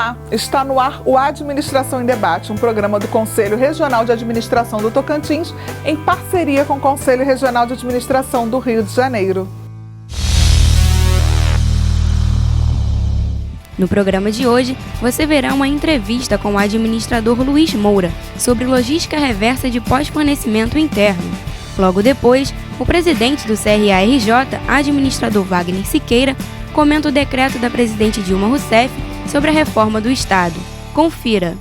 Olá, está no ar o Administração em Debate, um programa do Conselho Regional de Administração do Tocantins, em parceria com o Conselho Regional de Administração do Rio de Janeiro. No programa de hoje, você verá uma entrevista com o administrador Luiz Moura sobre logística reversa de pós-fornecimento interno. Logo depois, o presidente do CRA-RJ, administrador Wagner Siqueira, comenta o decreto da presidente Dilma Rousseff sobre a reforma do Estado. Confira!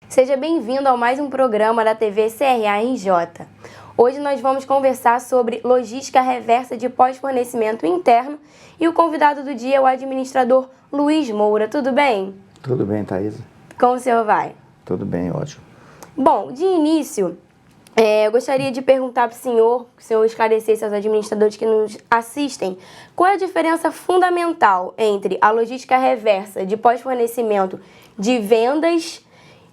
Seja bem-vindo a mais um programa da TV CRA-RJ. Hoje nós vamos conversar sobre logística reversa de pós-fornecimento interno e o convidado do dia é o administrador Luiz Moura. Tudo bem? Tudo bem, Thaisa. Como o senhor vai? Tudo bem, ótimo. Bom, de início, eu gostaria de perguntar para o senhor esclarecesse aos administradores que nos assistem, qual é a diferença fundamental entre a logística reversa de pós-fornecimento de vendas,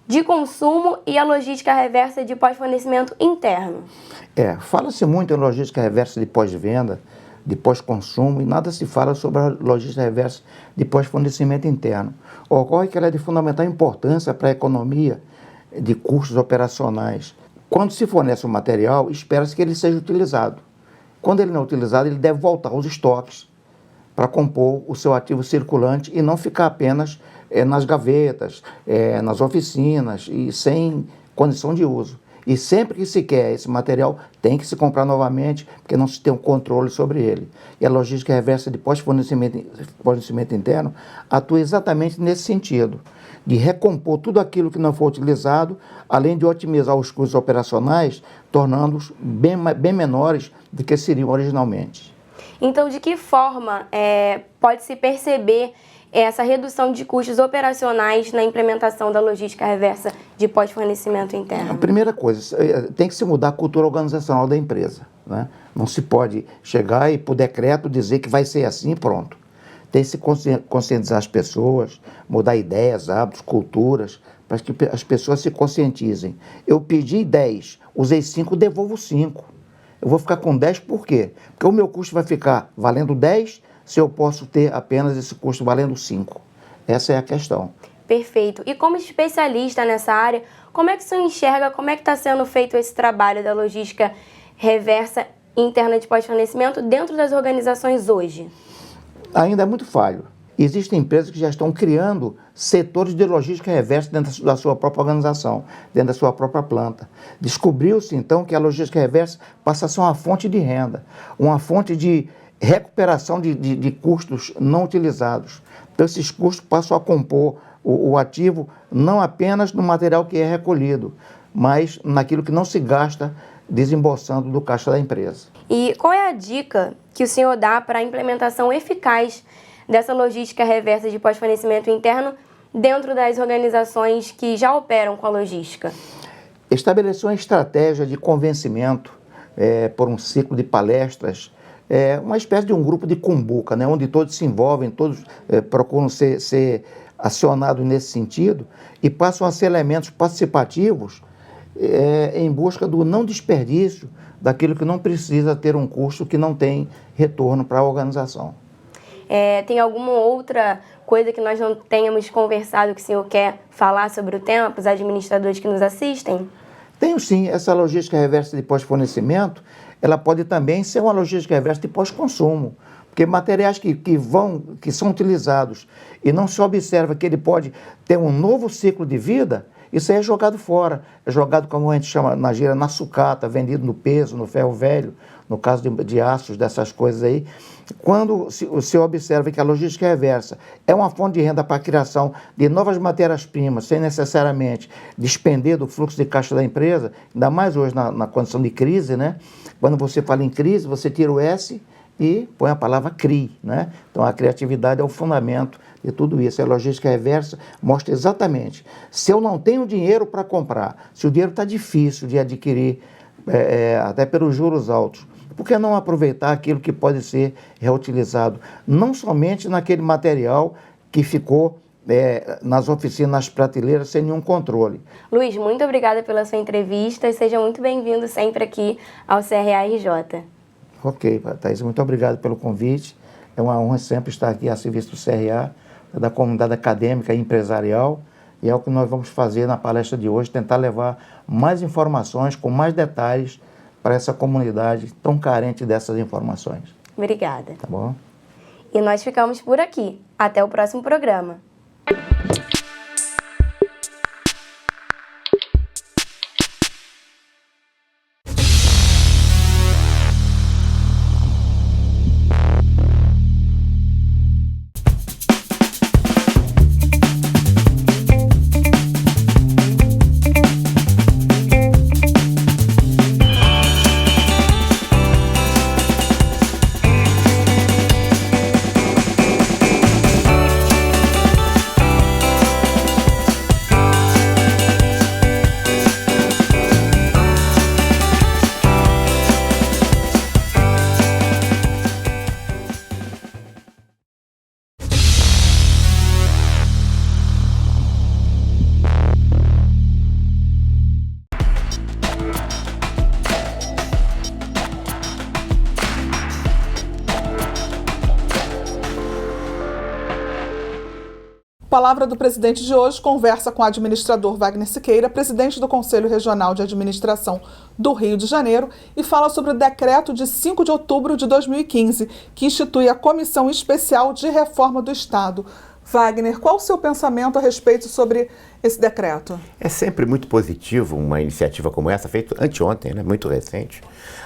de consumo e a logística reversa de pós-fornecimento interno? Fala-se muito em logística reversa de pós-venda, de pós-consumo, e nada se fala sobre a logística reversa de pós-fornecimento interno. Ocorre que ela é de fundamental importância para a economia de custos operacionais. Quando se fornece um material, espera-se que ele seja utilizado. Quando ele não é utilizado, ele deve voltar aos estoques para compor o seu ativo circulante e não ficar apenas nas gavetas, nas oficinas e sem condição de uso. E sempre que se quer esse material, tem que se comprar novamente, porque não se tem um controle sobre ele. E a logística reversa de pós-fornecimento interno atua exatamente nesse sentido, de recompor tudo aquilo que não for utilizado, além de otimizar os custos operacionais, tornando-os bem menores do que seriam originalmente. Então, de que forma pode-se perceber essa redução de custos operacionais na implementação da logística reversa de pós-fornecimento interno? A primeira coisa, tem que se mudar a cultura organizacional da empresa, né? Não se pode chegar e, por decreto, dizer que vai ser assim e pronto. Tem que se conscientizar as pessoas, mudar ideias, hábitos, culturas, para que as pessoas se conscientizem. Eu pedi 10, usei 5, devolvo 5. Eu vou ficar com 10 por quê? Porque o meu custo vai ficar valendo 10 se eu posso ter apenas esse custo valendo 5. Essa é a questão. Perfeito. E como especialista nessa área, como é que o senhor enxerga, como é que está sendo feito esse trabalho da logística reversa interna de pós-fornecimento dentro das organizações hoje? Ainda é muito falho. Existem empresas que já estão criando setores de logística reversa dentro da sua própria organização, dentro da sua própria planta. Descobriu-se, então, que a logística reversa passa a ser uma fonte de renda, uma fonte de recuperação de custos não utilizados. Então, esses custos passam a compor o ativo não apenas no material que é recolhido, mas naquilo que não se gasta desembolsando do caixa da empresa. E qual é a dica que o senhor dá para a implementação eficaz dessa logística reversa de pós-fornecimento interno dentro das organizações que já operam com a logística? Estabelecer uma estratégia de convencimento por um ciclo de palestras, uma espécie de um grupo de cumbuca, né, onde todos se envolvem, todos procuram ser acionados nesse sentido e passam a ser elementos participativos em busca do não desperdício daquilo que não precisa ter um custo que não tem retorno para a organização. Tem alguma outra coisa que nós não tenhamos conversado que o senhor quer falar sobre o tema para os administradores que nos assistem? Tenho sim. Essa logística reversa de pós-fornecimento, ela pode também ser uma logística reversa de pós-consumo, porque materiais que são utilizados e não se observa que ele pode ter um novo ciclo de vida, isso aí é jogado fora, é jogado, como a gente chama na gíria, na sucata, vendido no peso, no ferro velho, no caso de aços, dessas coisas aí. Quando se observa que a logística reversa é uma fonte de renda para a criação de novas matérias-primas, sem necessariamente despender do fluxo de caixa da empresa, ainda mais hoje na condição de crise, né? Quando você fala em crise, você tira o S e põe a palavra CRI, né? Então a criatividade é o fundamento de tudo isso. A logística reversa mostra exatamente, se eu não tenho dinheiro para comprar, se o dinheiro está difícil de adquirir, até pelos juros altos, por que não aproveitar aquilo que pode ser reutilizado, não somente naquele material que ficou nas oficinas, nas prateleiras, sem nenhum controle. Luiz, muito obrigada pela sua entrevista e seja muito bem-vindo sempre aqui ao CRA-RJ. Ok, Thaís, muito obrigado pelo convite. É uma honra sempre estar aqui a serviço do CRA, da comunidade acadêmica e empresarial, e é o que nós vamos fazer na palestra de hoje, tentar levar mais informações, com mais detalhes, para essa comunidade tão carente dessas informações. Obrigada. Tá bom? E nós ficamos por aqui. Até o próximo programa. Palavra do presidente de hoje conversa com o administrador Wagner Siqueira, presidente do Conselho Regional de Administração do Rio de Janeiro, e fala sobre o decreto de 5 de outubro de 2015, que institui a Comissão Especial de Reforma do Estado. Wagner, qual o seu pensamento a respeito sobre esse decreto? É sempre muito positivo uma iniciativa como essa, feita anteontem, né, muito recente.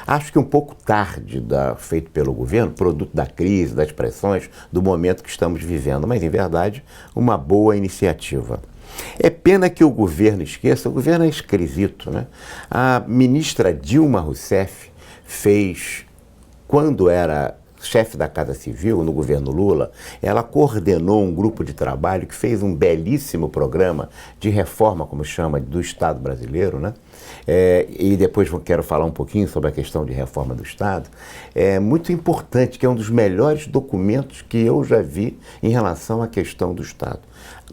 Acho que um pouco tarde feito pelo governo, produto da crise, das pressões, do momento que estamos vivendo, mas, em verdade, uma boa iniciativa. É pena que o governo esqueça, o governo é esquisito, né? A ministra Dilma Rousseff fez, quando era chefe da Casa Civil, no governo Lula, ela coordenou um grupo de trabalho que fez um belíssimo programa de reforma, como chama, do Estado brasileiro, né? E depois quero falar um pouquinho sobre a questão de reforma do Estado. É muito importante, que é um dos melhores documentos que eu já vi em relação à questão do Estado.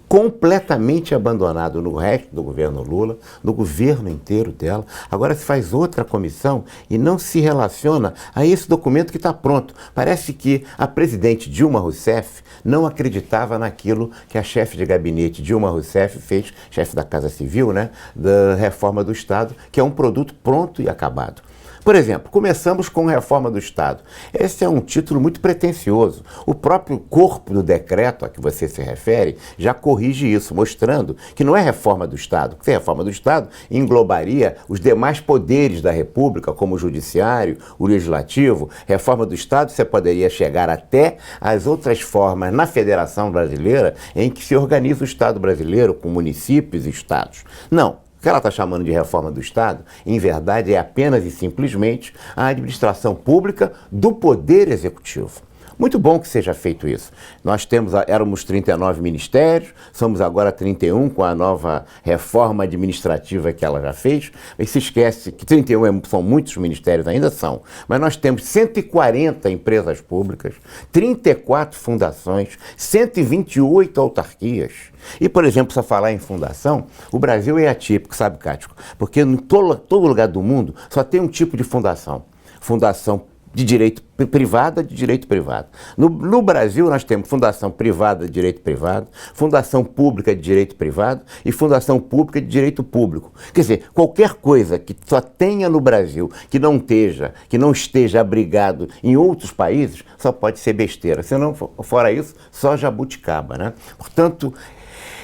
Completamente abandonado no resto do governo Lula, no governo inteiro dela. Agora se faz outra comissão e não se relaciona a esse documento que está pronto. Parece que a presidente Dilma Rousseff não acreditava naquilo que a chefe de gabinete Dilma Rousseff fez, chefe da Casa Civil, né, da reforma do Estado, que é um produto pronto e acabado. Por exemplo, começamos com reforma do Estado. Esse é um título muito pretensioso. O próprio corpo do decreto a que você se refere já corrige isso, mostrando que não é reforma do Estado. Porque reforma do Estado englobaria os demais poderes da República, como o Judiciário, o Legislativo. Reforma do Estado você poderia chegar até as outras formas na Federação Brasileira em que se organiza o Estado brasileiro com municípios e estados. Não. O que ela está chamando de reforma do Estado, em verdade, é apenas e simplesmente a administração pública do Poder Executivo. Muito bom que seja feito isso. Nós éramos 39 ministérios, somos agora 31 com a nova reforma administrativa que ela já fez. E se esquece que 31 são muitos ministérios, ainda são, mas nós temos 140 empresas públicas, 34 fundações, 128 autarquias. E, por exemplo, se eu falar em fundação, o Brasil é atípico, sabe, Cático? Porque em todo lugar do mundo só tem um tipo de fundação. Fundação de direito privada, de direito privado. No Brasil, nós temos fundação privada de direito privado, fundação pública de direito privado e fundação pública de direito público. Quer dizer, qualquer coisa que só tenha no Brasil, que não esteja abrigado em outros países, só pode ser besteira. Se não, fora isso, só jabuticaba, né? Portanto,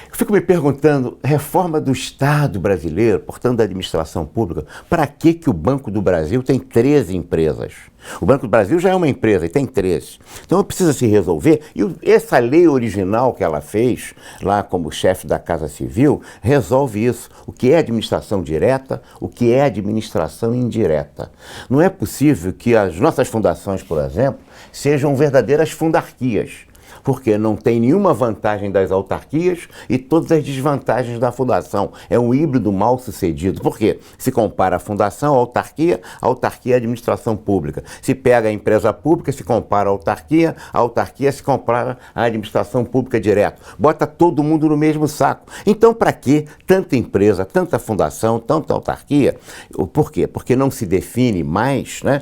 eu fico me perguntando, reforma do Estado brasileiro, portanto da administração pública, para que o Banco do Brasil tem 13 empresas? O Banco do Brasil já é uma empresa e tem 13. Então precisa se resolver, e essa lei original que ela fez, lá como chefe da Casa Civil, resolve isso. O que é administração direta, o que é administração indireta. Não é possível que as nossas fundações, por exemplo, sejam verdadeiras fundarquias. porque não tem nenhuma vantagem das autarquias e todas as desvantagens da fundação. É um híbrido mal sucedido. Por quê? Se compara a fundação, a autarquia é a administração pública. Se pega a empresa pública, se compara a autarquia se compara à administração pública direto. Bota todo mundo no mesmo saco. Então, para que tanta empresa, tanta fundação, tanta autarquia? Por quê? Porque não se define mais, né,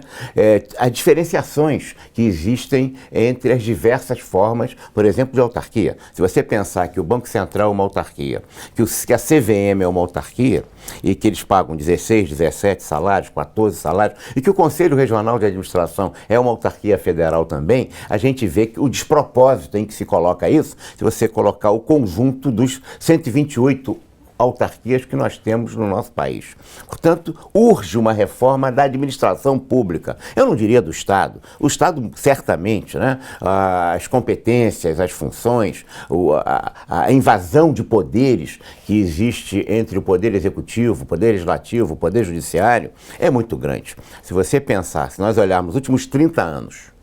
as diferenciações que existem entre as diversas formas, por exemplo, de autarquia. Se você pensar que o Banco Central é uma autarquia, que a CVM é uma autarquia e que eles pagam 16, 17 salários, 14 salários, e que o Conselho Regional de Administração é uma autarquia federal também, a gente vê que o despropósito em que se coloca isso, se você colocar o conjunto dos 128 autarquias que nós temos no nosso país. Portanto, urge uma reforma da administração pública. Eu não diria do Estado. O Estado, certamente, né, as competências, as funções, a invasão de poderes que existe entre o Poder Executivo, o Poder Legislativo, o Poder Judiciário, é muito grande. Se você pensar, se nós olharmos os últimos 30 anos,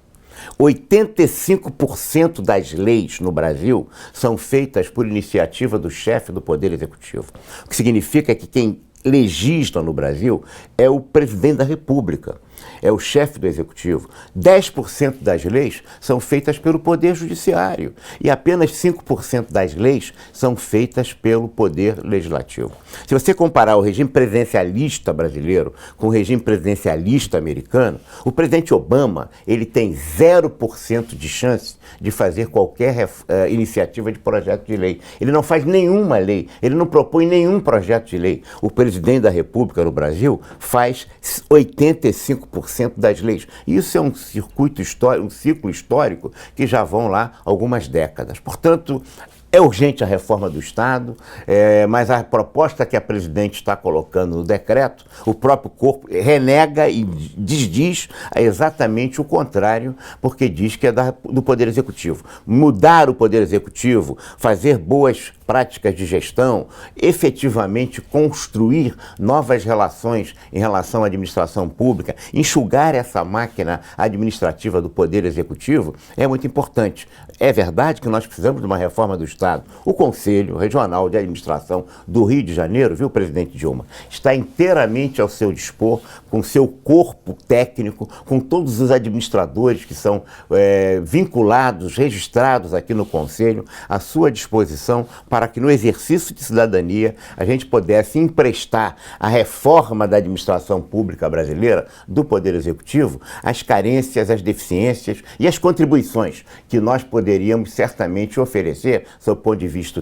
85% das leis no Brasil são feitas por iniciativa do chefe do Poder Executivo. O que significa que quem legisla no Brasil é o presidente da República, é o chefe do Executivo. 10% das leis são feitas pelo Poder Judiciário e apenas 5% das leis são feitas pelo Poder Legislativo. Se você comparar o regime presidencialista brasileiro com o regime presidencialista americano, o presidente Obama ele tem 0% de chance de fazer qualquer iniciativa de projeto de lei. Ele não faz nenhuma lei, ele não propõe nenhum projeto de lei. O presidente da República no Brasil faz 85% das leis. Isso é um circuito histórico, um ciclo histórico que já vão lá algumas décadas. Portanto, é urgente a reforma do Estado, mas a proposta que a presidente está colocando no decreto, o próprio corpo renega e desdiz exatamente o contrário, porque diz que é do Poder Executivo. Mudar o Poder Executivo, fazer boas práticas de gestão, efetivamente construir novas relações em relação à administração pública, enxugar essa máquina administrativa do Poder Executivo é muito importante. É verdade que nós precisamos de uma reforma do Estado. O Conselho Regional de Administração do Rio de Janeiro, viu, presidente Dilma, está inteiramente ao seu dispor, com seu corpo técnico, com todos os administradores que são vinculados, registrados aqui no Conselho, à sua disposição para que no exercício de cidadania a gente pudesse emprestar à reforma da administração pública brasileira, do Poder Executivo, as carências, as deficiências e as contribuições que nós poderíamos certamente oferecer sob ponto de vista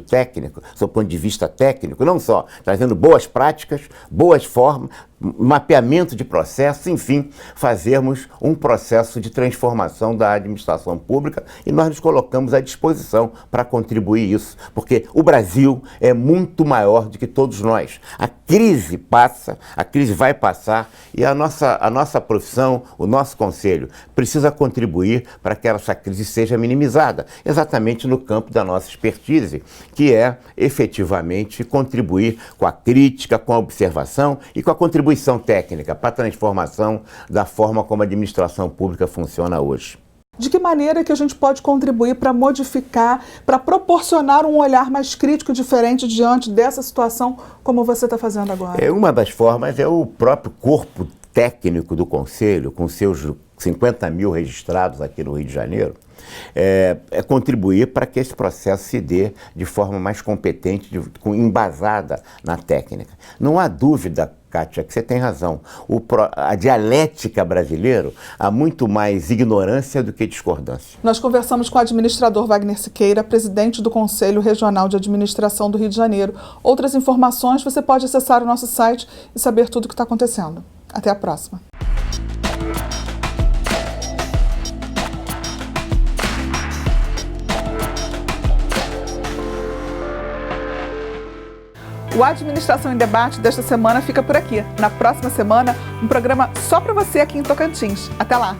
técnico, não só trazendo boas práticas, boas formas, mapeamento de processos, enfim, fazermos um processo de transformação da administração pública e nós nos colocamos à disposição para contribuir isso, porque o Brasil é muito maior do que todos nós. A crise passa, a crise vai passar e a nossa profissão, o nosso conselho, precisa contribuir para que essa crise seja minimizada, exatamente no campo da nossa expertise, que é efetivamente contribuir com a crítica, com a observação e com a contribuição técnica para a transformação da forma como a administração pública funciona hoje. De que maneira que a gente pode contribuir para modificar, para proporcionar um olhar mais crítico, diferente diante dessa situação, como você está fazendo agora? Uma das formas é o próprio corpo técnico do Conselho, com seus 50 mil registrados aqui no Rio de Janeiro, contribuir para que esse processo se dê de forma mais competente, embasada na técnica. Não há dúvida, Kátia, que você tem razão. A dialética brasileira há muito mais ignorância do que discordância. Nós conversamos com o administrador Wagner Siqueira, presidente do Conselho Regional de Administração do Rio de Janeiro. Outras informações você pode acessar o nosso site e saber tudo o que está acontecendo. Até a próxima. O Administração em Debate desta semana fica por aqui. Na próxima semana, um programa só para você aqui em Tocantins. Até lá!